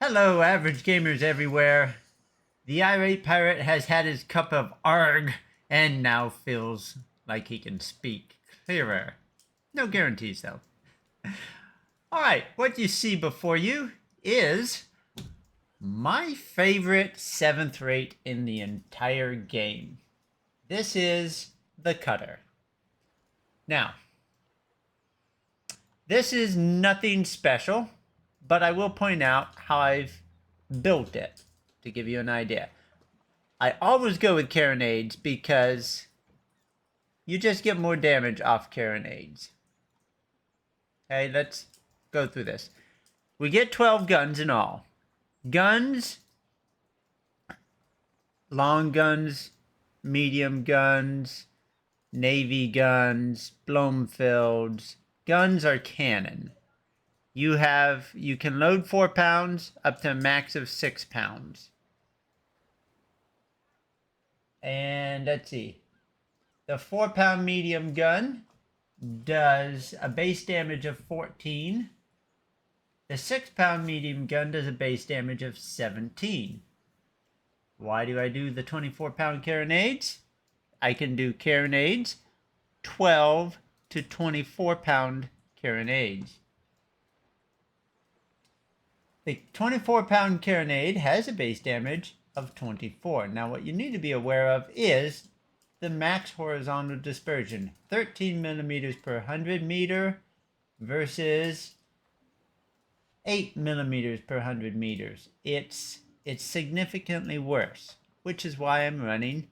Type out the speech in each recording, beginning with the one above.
Hello, average gamers everywhere. The Irate Pirate has had his cup of arg and now feels like he can speak clearer. No guarantees, though. Alright, what you see before you is my favorite 7th rate in the entire game. This is the Cutter. Now, this is nothing special, but I will point out how I've built it to give you an idea. I always go with carronades because you just get more damage off carronades. Okay, let's go through this. We get 12 guns in all. Guns, long guns, medium guns, navy guns, Bloomfields. Guns are cannon. You can load 4 pounds up to a max of 6 pounds. And let's see. The 4-pound medium gun does a base damage of 14. The 6-pound medium gun does a base damage of 17. Why do I do the 24-pound carronades? I can do carronades, 12 to 24-pound carronades. The 24-pound carronade has a base damage of 24. Now what you need to be aware of is the max horizontal dispersion. 13 millimeters per 100 meter versus 8 millimeters per 100 meters. It's significantly worse, which is why I'm running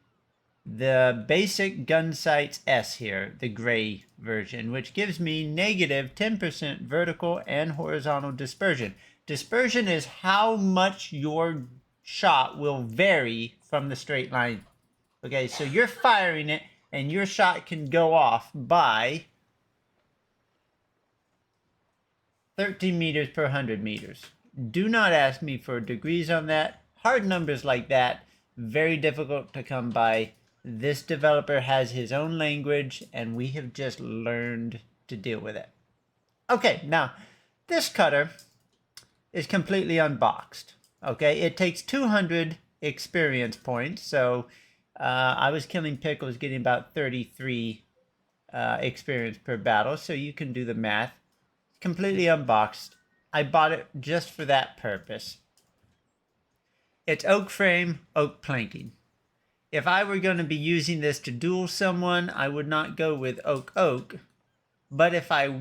the basic gun sights S here, the gray version, which gives me negative 10% vertical and horizontal dispersion. Dispersion is how much your shot will vary from the straight line. Okay, so you're firing it and your shot can go off by 13 meters per 100 meters. Do not ask me for degrees on that. Hard numbers like that, very difficult to come by. This developer has his own language and we have just learned to deal with it. Okay, now this cutter is completely unboxed. Okay, it takes 200 experience points, so I was killing pickles getting about 33 experience per battle, so you can do the math. Completely unboxed. I bought it just for that purpose. It's oak frame, oak planking. If I were going to be using this to duel someone, I would not go with oak, but if I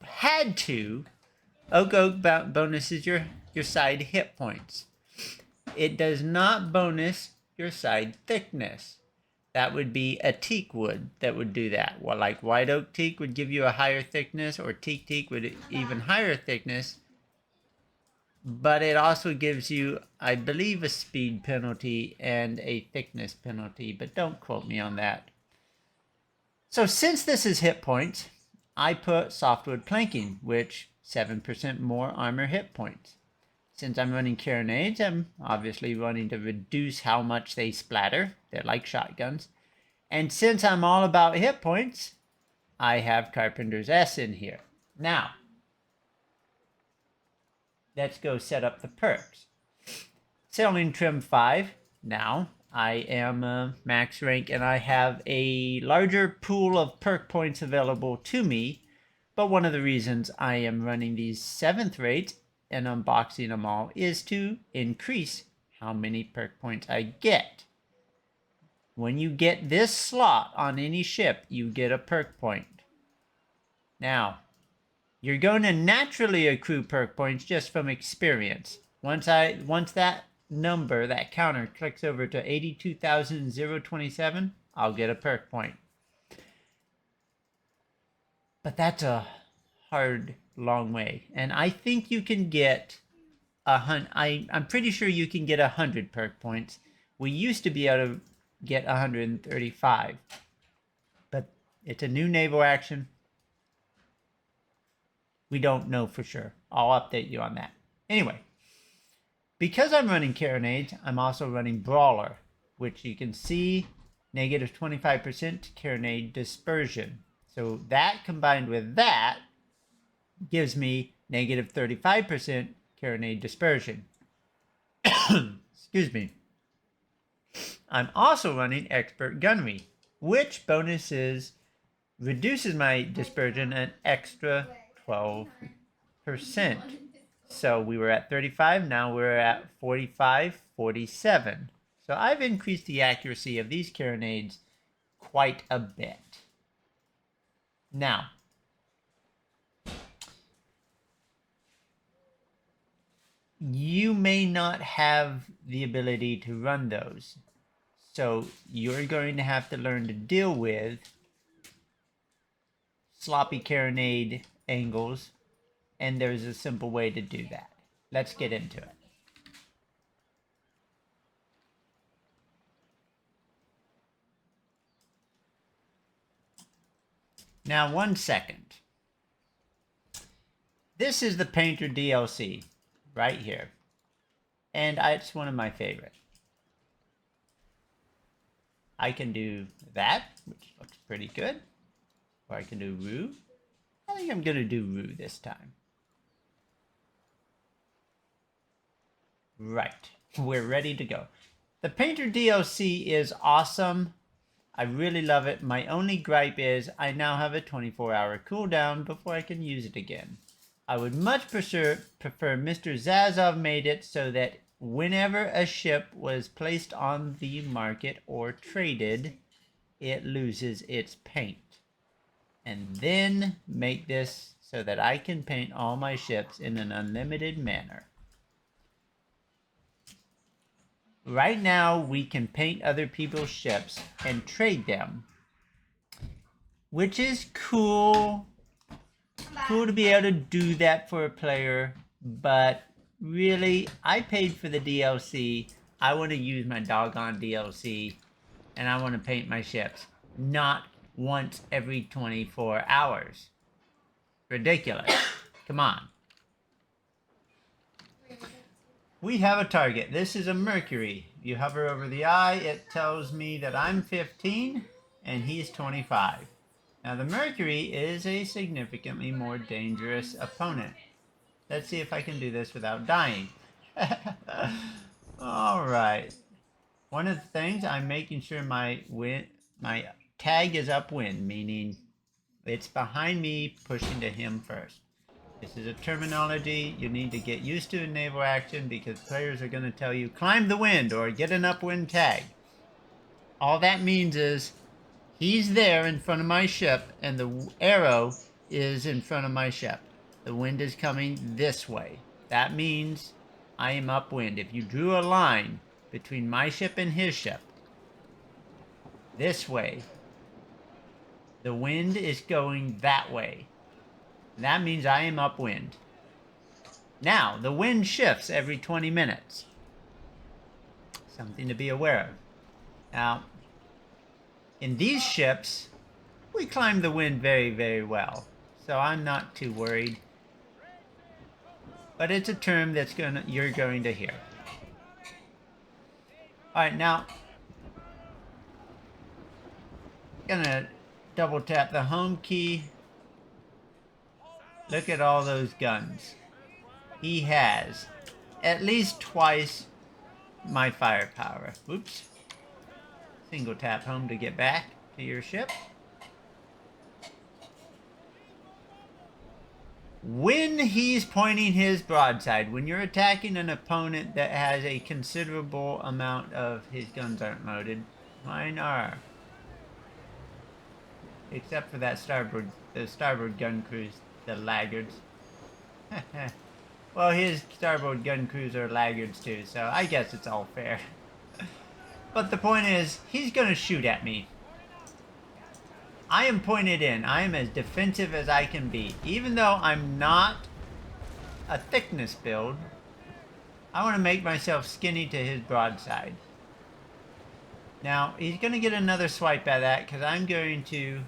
had to, oak bonuses your side hit points. It does not bonus your side thickness. That would be a teak wood that would do that. Well, like white oak teak would give you a higher thickness, or teak would even higher thickness. But it also gives you, I believe, a speed penalty and a thickness penalty, but don't quote me on that. So since this is hit points, I put softwood planking, which 7% more armor hit points. Since I'm running carronades, I'm obviously wanting to reduce how much they splatter. They're like shotguns. And since I'm all about hit points, I have Carpenter's S in here. Now, let's go set up the perks. Selling trim 5. Now, I am max rank and I have a larger pool of perk points available to me. But one of the reasons I am running these 7th rates and unboxing them all is to increase how many perk points I get. When you get this slot on any ship, you get a perk point. Now, you're going to naturally accrue perk points just from experience. Once that number, that counter, clicks over to 82,027, I'll get a perk point. But that's a hard, long way. And I think you can get I'm pretty sure you can get 100 perk points. We used to be able to get 135. But it's a new naval action. We don't know for sure. I'll update you on that. Anyway, because I'm running carronades, I'm also running brawler, which you can see negative 25% carronade dispersion. So that combined with that gives me negative 35% carronade dispersion. Excuse me. I'm also running expert gunnery, which bonuses reduces my dispersion an extra 12%. So we were at 35, now we're at 45, 47. So I've increased the accuracy of these carronades quite a bit. Now, you may not have the ability to run those. So you're going to have to learn to deal with sloppy carronade angles, and there's a simple way to do that. Let's get into it. Now, 1 second. This is the Painter DLC right here, and it's one of my favorite. I can do that, which looks pretty good, or I can do Rue. I think I'm gonna do Rue this time. Right, we're ready to go. The Painter DLC is awesome. I really love it. My only gripe is I now have a 24-hour cooldown before I can use it again. I would much prefer Mr. Zazov made it so that whenever a ship was placed on the market or traded, it loses its paint. And then make this so that I can paint all my ships in an unlimited manner. Right now, we can paint other people's ships and trade them, which is cool. Cool to be able to do that for a player, but really, I paid for the DLC. I want to use my doggone DLC, and I want to paint my ships, not once every 24 hours. Ridiculous. Come on. We have a target. This is a Mercury. You hover over the eye, it tells me that I'm 15 and he's 25. Now the Mercury is a significantly more dangerous opponent. Let's see if I can do this without dying. Alright. One of the things, I'm making sure my tag is upwind, meaning it's behind me pushing to him first. This is a terminology you need to get used to in naval action because players are going to tell you, climb the wind or get an upwind tag. All that means is he's there in front of my ship and the arrow is in front of my ship. The wind is coming this way. That means I am upwind. If you drew a line between my ship and his ship, this way, the wind is going that way. That means I am upwind. Now, the wind shifts every 20 minutes. Something to be aware of. Now, in these ships, we climb the wind very, very well. So I'm not too worried. But it's a term that's you're going to hear. Alright, now, gonna double tap the home key. Look at all those guns. He has at least twice my firepower. Oops. Single tap home to get back to your ship. When he's pointing his broadside, when you're attacking an opponent that has a considerable amount of his guns aren't loaded, mine are. Except for that the starboard gun crews. The laggards. Well, his starboard gun crews are laggards too, so I guess it's all fair. But the point is, he's gonna shoot at me. I am pointed in. I am as defensive as I can be. Even though I'm not a thickness build, I want to make myself skinny to his broadside. Now, he's gonna get another swipe at that because I'm going to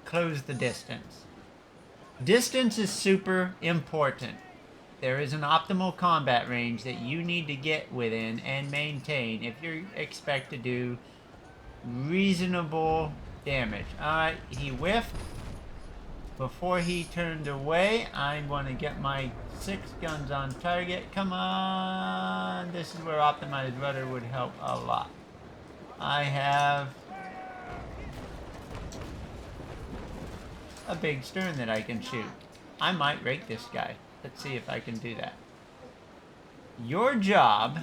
close the distance. Distance is super important. There is an optimal combat range that you need to get within and maintain if you expect to do reasonable damage. Alright, he whiffed. Before he turned away, I want to get my 6 guns on target. Come on! This is where optimized rudder would help a lot. I have a big stern that I can shoot. I might rake this guy. Let's see if I can do that. Your job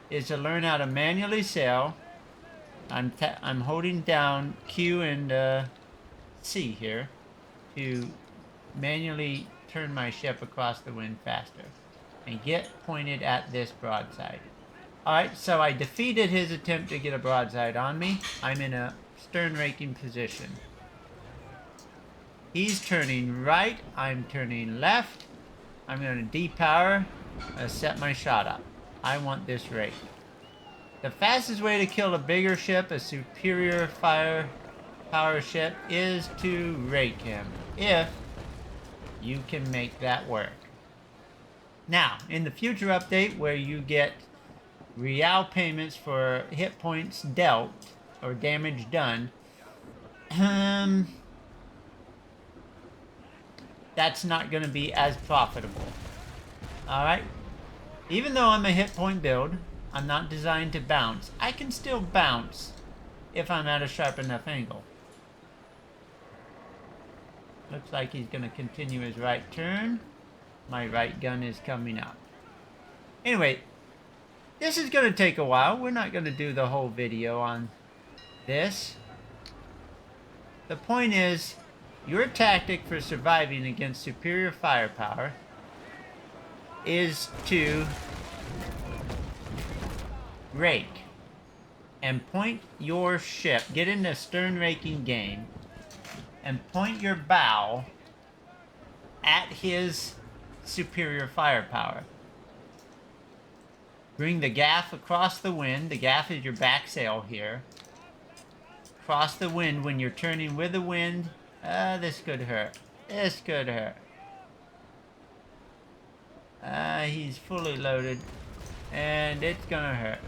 is to learn how to manually sail. I'm holding down Q and C here to manually turn my ship across the wind faster and get pointed at this broadside. Alright, so I defeated his attempt to get a broadside on me. I'm in a stern raking position. He's turning right, I'm turning left. I'm going to depower, set my shot up. I want this rake. The fastest way to kill a bigger ship, a superior firepower ship, is to rake him, if you can make that work. Now, in the future update where you get real payments for hit points dealt or damage done, that's not going to be as profitable. Alright? Even though I'm a hit point build, I'm not designed to bounce. I can still bounce if I'm at a sharp enough angle. Looks like he's going to continue his right turn. My right gun is coming up. Anyway, this is going to take a while. We're not going to do the whole video on this. The point is, your tactic for surviving against superior firepower is to rake and point your ship, get in a stern raking game, and point your bow at his superior firepower. Bring the gaff across the wind. The gaff is your back sail here. Cross the wind when you're turning with the wind. This could hurt. This could hurt. He's fully loaded. And it's gonna hurt.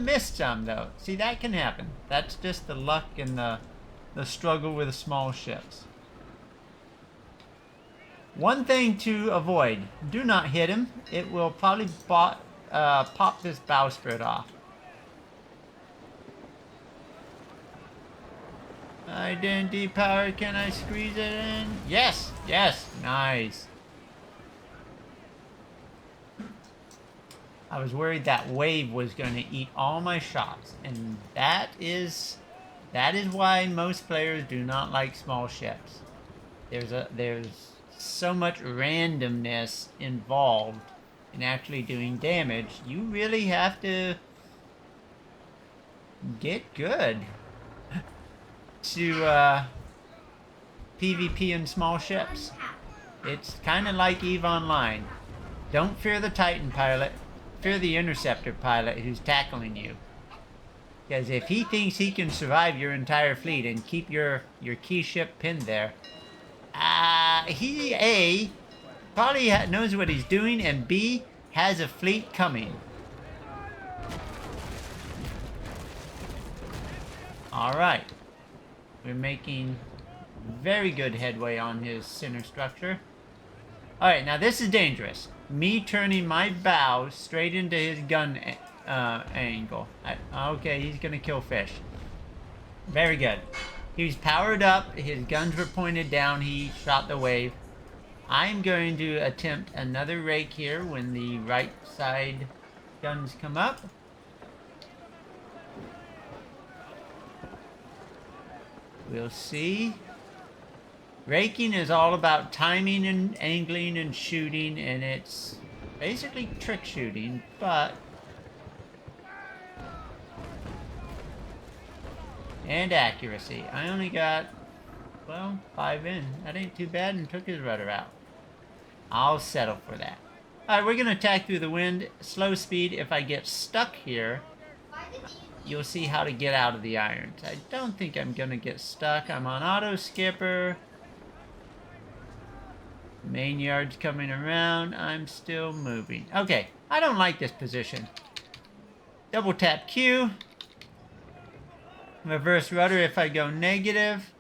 Missed some though. See, that can happen. That's just the luck and the struggle with small ships. One thing to avoid. Do not hit him. It will probably pop this bowsprit off. I didn't depower. Can I squeeze it in? Yes! Yes! Nice. I was worried that wave was going to eat all my shots. And that is why most players do not like small ships. There's so much randomness involved in actually doing damage. You really have to get good to PvP in small ships. It's kind of like EVE Online. Don't fear the Titan pilot. Fear the interceptor pilot who's tackling you. Because if he thinks he can survive your entire fleet and keep your key ship pinned there, he A, probably knows what he's doing, and B, has a fleet coming. Alright. We're making very good headway on his center structure. Alright, now this is dangerous. Me turning my bow straight into his gun angle. Okay, he's gonna kill fish. Very good. He's powered up. His guns were pointed down. He shot the wave. I'm going to attempt another rake here when the right side guns come up. We'll see. Raking is all about timing and angling and shooting, and it's basically trick shooting, but... and accuracy. I only got, well, 5 in. That ain't too bad, and took his rudder out. I'll settle for that. Alright, we're going to attack through the wind. Slow speed. If I get stuck here, you'll see how to get out of the irons. I don't think I'm going to get stuck. I'm on auto skipper. Main yard's coming around. I'm still moving. Okay, I don't like this position. Double tap Q. Reverse rudder if I go negative.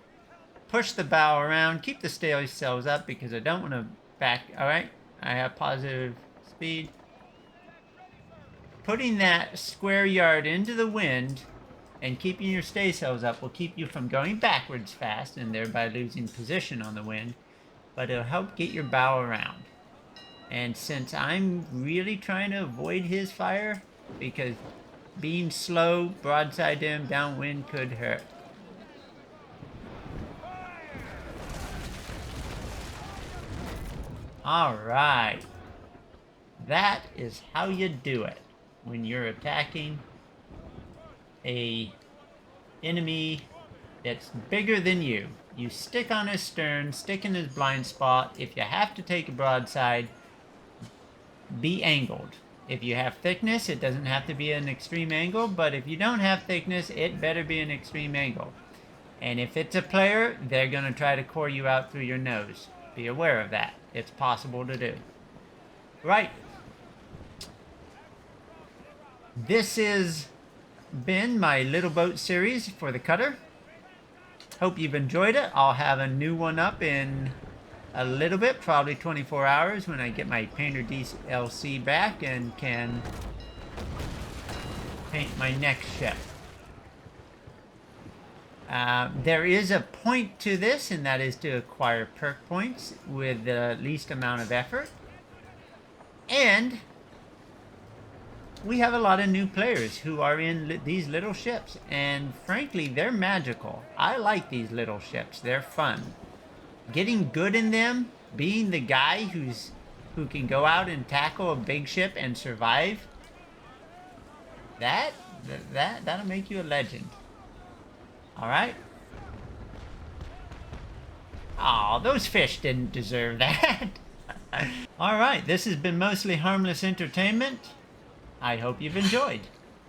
push the bow around, keep the stay sails up because I don't want to back. All right, I have positive speed. Putting that square yard into the wind and keeping your stay sails up will keep you from going backwards fast and thereby losing position on the wind, but it'll help get your bow around. And since I'm really trying to avoid his fire, because being slow broadside to him downwind could hurt. All right. That is how you do it when you're attacking a enemy that's bigger than you. You stick on his stern, stick in his blind spot. If you have to take a broadside, be angled. If you have thickness, it doesn't have to be an extreme angle, but if you don't have thickness, it better be an extreme angle. And if it's a player, they're going to try to core you out through your nose. Be aware of that. It's possible to do. Right. This has been my little boat series for the cutter. Hope you've enjoyed it. I'll have a new one up in a little bit, probably 24 hours, when I get my Painter DLC back and can paint my next ship. There is a point to this, and that is to acquire perk points with the least amount of effort. And we have a lot of new players who are in these little ships, and frankly, they're magical. I like these little ships. They're fun. Getting good in them, being the guy who can go out and tackle a big ship and survive, that'll make you a legend. All right. Oh, those fish didn't deserve that. All right, this has been mostly harmless entertainment. I hope you've enjoyed.